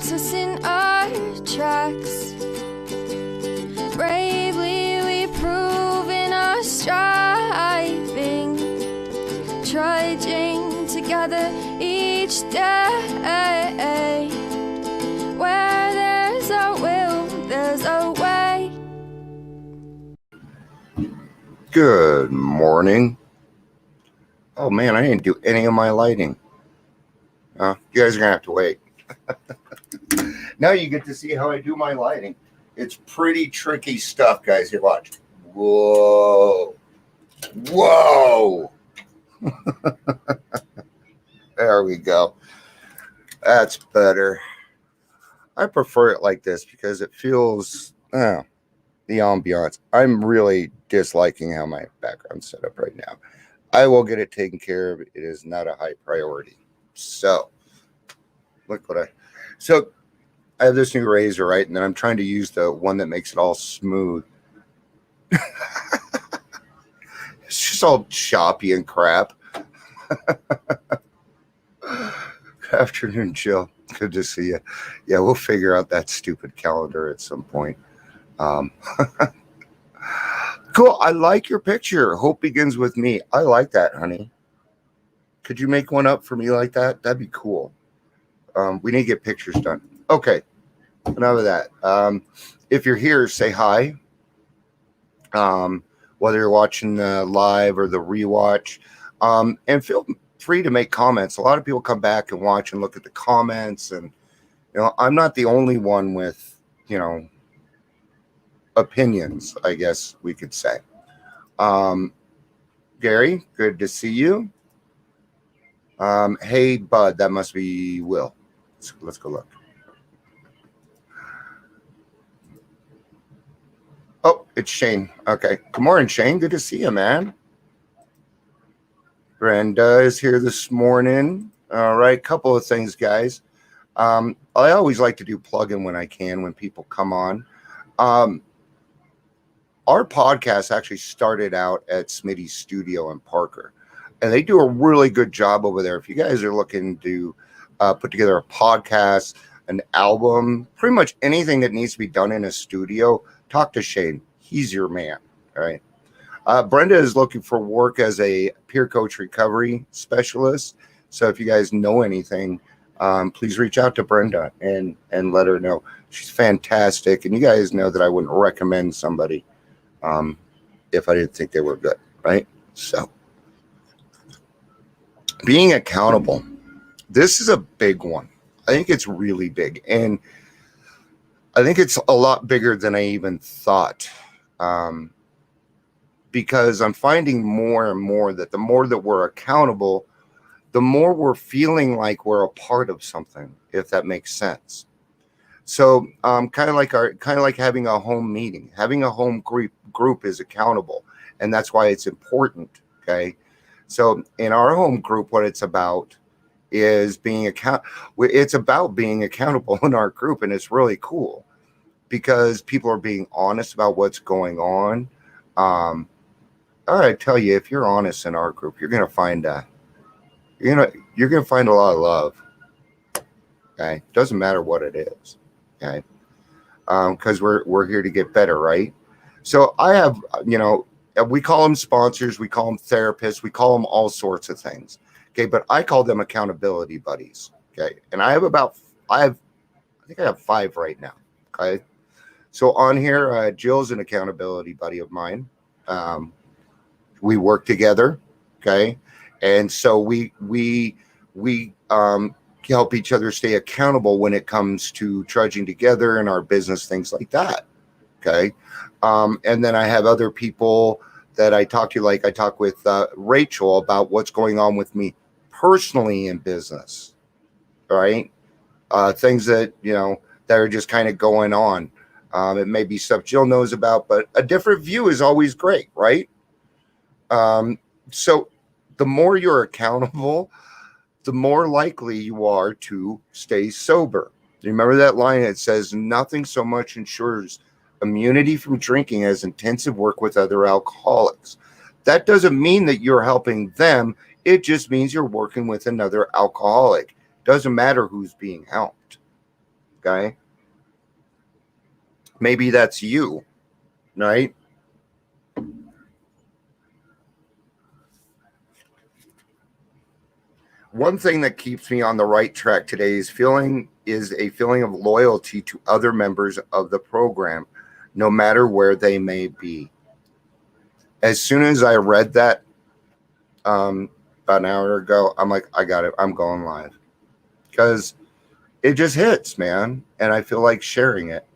stops us in our tracks. Bravely we prove in our striving, trudging together each day. Where there's a will, there's a way. Good morning. Oh man, I didn't do any of my lighting. You guys are gonna have to wait. Now you get to see how I do my lighting. It's pretty tricky stuff, guys. Here, watch. Whoa. Whoa. There we go. That's better. I prefer it like this because it feels, the ambiance. I'm really disliking how my background's set up right now. I will get it taken care of. It is not a high priority. So, so I have this new razor, right? And then I'm trying to use the one that makes it all smooth. It's just all choppy and crap. Good afternoon, Jill. Good to see you. Yeah, we'll figure out that stupid calendar at some point. Cool. I like your picture. Hope begins with me. I like that, honey. Could you make one up for me like that? That'd be cool. We need to get pictures done. Okay. Enough of that. If you're here, say hi. Whether you're watching the live or the rewatch. And feel free to make comments. A lot of people come back and watch and look at the comments. And, I'm not the only one with, opinions, I guess we could say. Gary, good to see you. Hey, Bud, that must be Will. Let's go look. Oh, it's Shane. Okay. Good morning, Shane. Good to see you, man. Brenda is here this morning. All right. Couple of things, guys. I always like to do plug-in when I can, when people come on. Our podcast actually started out at Smitty's studio in Parker, and they do a really good job over there. If you guys are looking to put together a podcast, an album, pretty much anything that needs to be done in a studio, talk to Shane. He's your man. All right. Brenda is looking for work as a peer coach recovery specialist. So if you guys know anything, please reach out to Brenda and let her know. She's fantastic. And you guys know that I wouldn't recommend somebody if I didn't think they were good, right? So being accountable, this is a big one. I think it's really big. And I think it's a lot bigger than I even thought. Because I'm finding more and more that the more that we're accountable, the more we're feeling like we're a part of something, if that makes sense. So kind of like having a home meeting, having a home group is accountable, and that's why it's important. Okay. So in our home group, what it's about is it's about being accountable in our group. And it's really cool because people are being honest about what's going on. I tell you, if you're honest in our group, you're going to find you're going to find a lot of love. Okay. Doesn't matter what it is. Okay. Because we're here to get better, right? So I have, we call them sponsors, we call them therapists, we call them all sorts of things. Okay, but I call them accountability buddies. Okay, and I think I have 5 right now. Okay, so on here, Jill's an accountability buddy of mine. We work together. Okay, and so we help each other stay accountable when it comes to trudging together in our business, things like that. Okay. And then I have other people that I talk to, like I talk with Rachel about what's going on with me personally in business. All right. Things that, that are just kind of going on. It may be stuff Jill knows about, but a different view is always great. Right. So the more you're accountable, the more likely you are to stay sober. Remember that line that says nothing so much ensures immunity from drinking as intensive work with other alcoholics. That doesn't mean that you're helping them. It just means you're working with another alcoholic. Doesn't matter who's being helped. Okay. Maybe that's you, right? One thing that keeps me on the right track today is a feeling of loyalty to other members of the program, no matter where they may be. As soon as I read that about an hour ago, I'm like, I got it. I'm going live because it just hits, man, and I feel like sharing it.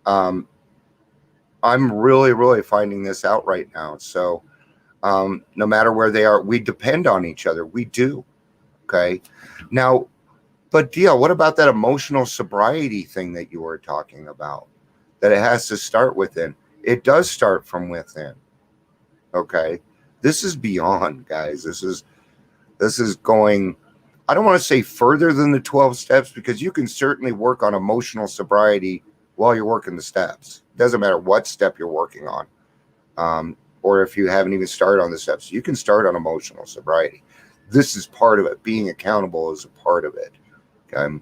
I'm really, really finding this out right now. So no matter where they are, we depend on each other. We do. Okay. Now, but Dia, what about that emotional sobriety thing that you were talking about? That it has to start within. It does start from within. Okay. This is beyond, guys. This is going, I don't want to say further than the 12 steps, because you can certainly work on emotional sobriety while you're working the steps. Doesn't matter what step you're working on. Or if you haven't even started on the steps, you can start on emotional sobriety. This is part of it. Being accountable is a part of it. Okay.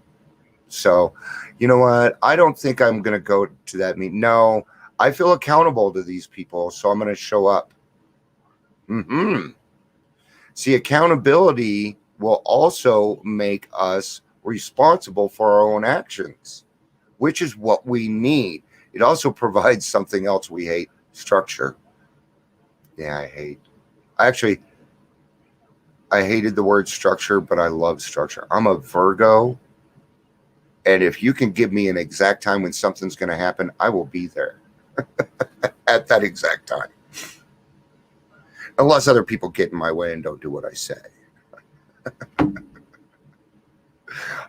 So, you know what? I don't think I'm going to go to that meeting. No, I feel accountable to these people, so I'm going to show up. See, accountability will also make us responsible for our own actions, which is what we need. It also provides something else we hate: structure. Yeah, I hated the word structure, but I love structure. I'm a Virgo, and if you can give me an exact time when something's going to happen, I will be there at that exact time. Unless other people get in my way and don't do what I say.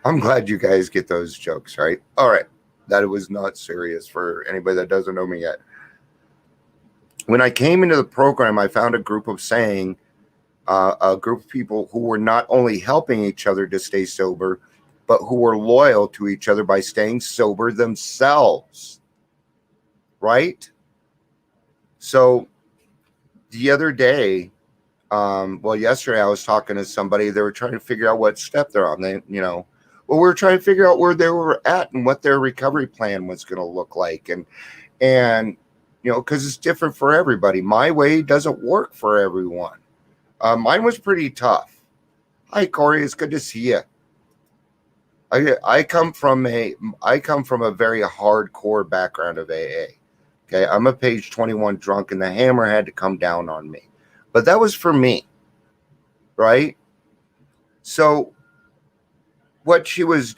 I'm glad you guys get those jokes, right? All right. That was not serious for anybody that doesn't know me yet. When I came into the program, I found a group of people who were not only helping each other to stay sober, but who were loyal to each other by staying sober themselves. Right? So the other day, yesterday I was talking to somebody. They were trying to figure out what step they're on. We were trying to figure out where they were at and what their recovery plan was going to look like. And because it's different for everybody. My way doesn't work for everyone. Mine was pretty tough. Hi, Corey. It's good to see you. I come from a very hardcore background of AA. Okay, I'm a page 21 drunk, and the hammer had to come down on me. But that was for me, right? So what she was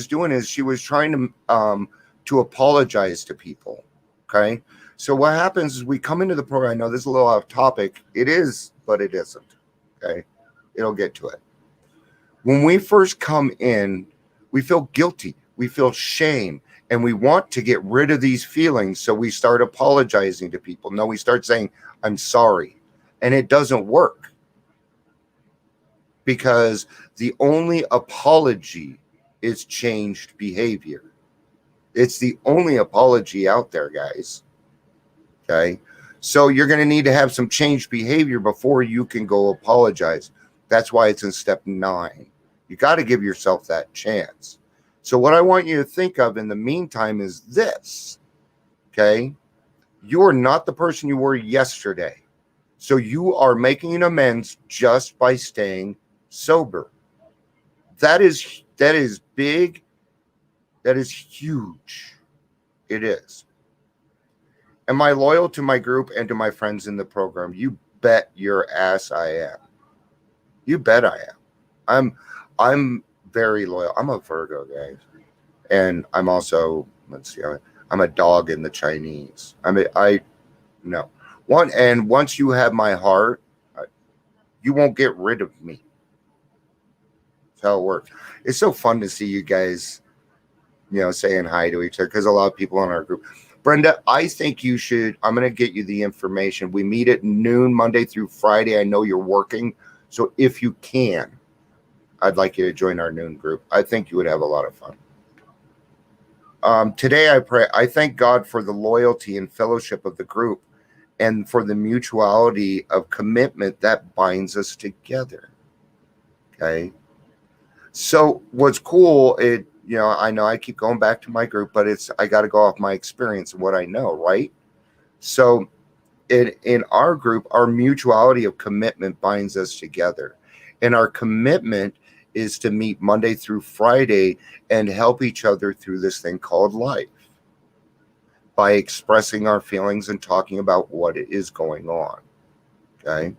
doing is she was trying to apologize to people. Okay, so what happens is we come into the program. I know this is a little off topic. It is, but it isn't. Okay, it'll get to it. When we first come in, we feel guilty, we feel shame, and we want to get rid of these feelings. So we start apologizing to people. No, we start saying, I'm sorry. And it doesn't work, because the only apology is changed behavior. It's the only apology out there, guys. Okay. So you're going to need to have some changed behavior before you can go apologize. That's why it's in step 9. You got to give yourself that chance. So what I want you to think of in the meantime is this. Okay. You are not the person you were yesterday. So you are making an amends just by staying sober. That is big. That is huge. It is. Am I loyal to my group and to my friends in the program? You bet your ass I am. You bet I am. I'm very loyal. I'm a Virgo, guys. And I'm also, I'm a dog in the Chinese. Once you have my heart, you won't get rid of me. That's how it works. It's so fun to see you guys, saying hi to each other, because a lot of people in our group. Brenda, I think you should, I'm going to get you the information. We meet at noon, Monday through Friday. I know you're working. So if you can, I'd like you to join our noon group. I think you would have a lot of fun. Today I thank God for the loyalty and fellowship of the group, and for the mutuality of commitment that binds us together. Okay. So what's cool, I know I keep going back to my group, but I got to go off my experience and what I know, right? So in our group, our mutuality of commitment binds us together. And our commitment is to meet Monday through Friday and help each other through this thing called life by expressing our feelings and talking about what is going on. Okay.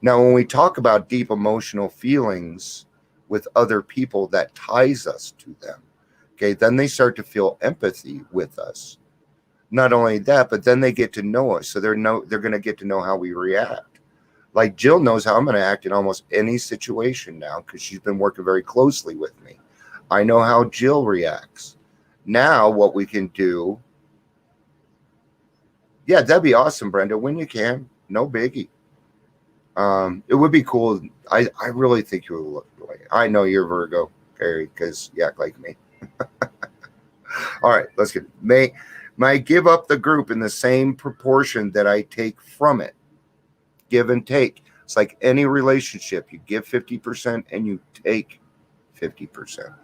Now, when we talk about deep emotional feelings with other people, that ties us to them. Okay. Then they start to feel empathy with us. Not only that, but then they get to know us. So they're going to get to know how we react. Like Jill knows how I'm going to act in almost any situation now because she's been working very closely with me. I know how Jill reacts. Now what we can do, yeah, that'd be awesome, Brenda, when you can. No biggie. It would be cool. I really think you would look like, I know you're Virgo, Perry, because you act like me. All right, let's get May I give up the group in the same proportion that I take from it. Give and take. It's like any relationship. You give 50% and you take 50%.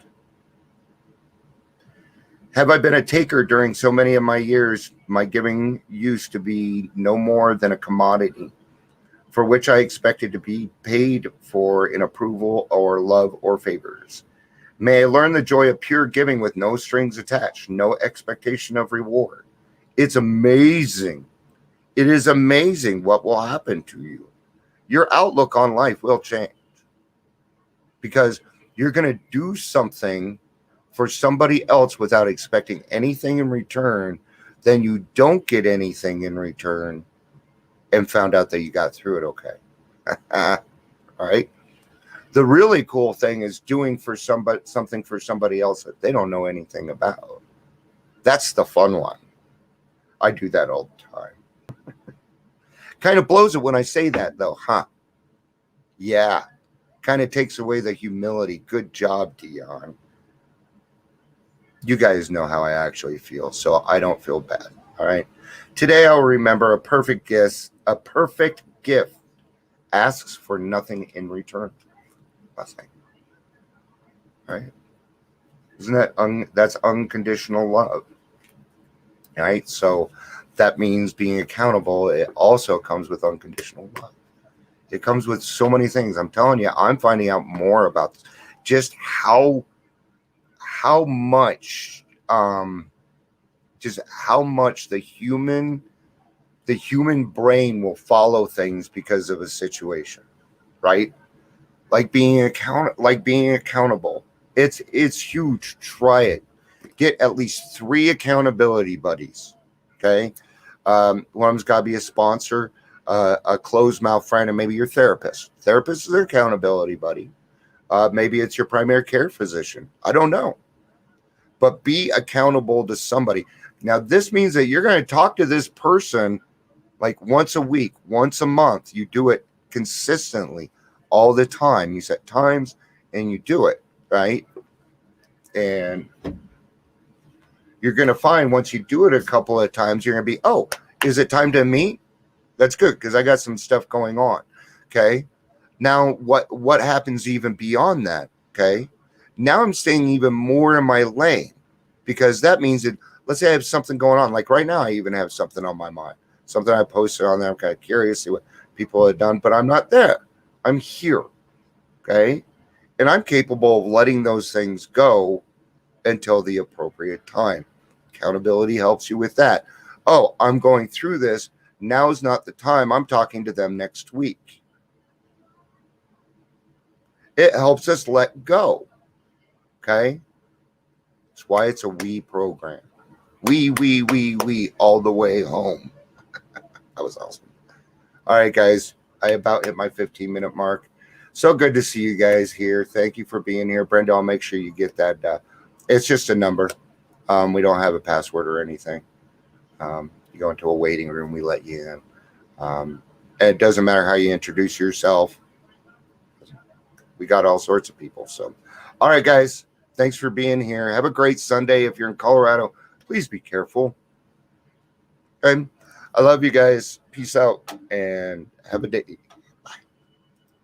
Have I been a taker during so many of my years? My giving used to be no more than a commodity for which I expected to be paid for in approval or love or favors. May I learn the joy of pure giving with no strings attached, no expectation of reward. It's amazing. It is amazing what will happen to you. Your outlook on life will change because you're going to do something for somebody else without expecting anything in return. Then you don't get anything in return and found out that you got through it okay. All right. The really cool thing is doing something for somebody else that they don't know anything about. That's the fun one. I do that all the time. Kind of blows it when I say that, though, huh? Yeah. Kind of takes away the humility. Good job, Dion. You guys know how I actually feel, so I don't feel bad. All right. Today I'll remember a perfect gift asks for nothing in return. Nothing. Right? Isn't that that's unconditional love? Right? So that means being accountable. It also comes with unconditional love. It comes with so many things. I'm telling you, I'm finding out more about this. Just how much the human brain will follow things because of a situation, right? Like being accountable. It's huge. Try it. Get at least 3 accountability buddies. Okay. One of them's got to be a sponsor, a closed mouth friend, and maybe your therapist. Therapist is an accountability buddy. Maybe it's your primary care physician. I don't know. But be accountable to somebody. Now, this means that you're going to talk to this person like once a week, once a month. You do it consistently all the time. You set times and you do it, right? And you're going to find once you do it a couple of times, you're going to be, oh, is it time to meet? That's good because I got some stuff going on. Okay. Now, what happens even beyond that? Okay. Now I'm staying even more in my lane because that means that, let's say I have something going on. Like right now, I even have something on my mind, something I posted on there. I'm kind of curious to see what people have done, but I'm not there. I'm here. Okay. And I'm capable of letting those things go until the appropriate time. Accountability helps you with that. Oh, I'm going through this. Now is not the time. I'm talking to them next week. It helps us let go. Okay. That's why it's a we program. We, all the way home. That was awesome. All right, guys. I about hit my 15-minute mark. So good to see you guys here. Thank you for being here. Brenda, I'll make sure you get that. It's just a number. We don't have a password or anything. You go into a waiting room, we let you in. And it doesn't matter how you introduce yourself. We got all sorts of people. So, all right, guys. Thanks for being here. Have a great Sunday. If you're in Colorado, please be careful. And I love you guys. Peace out and have a day.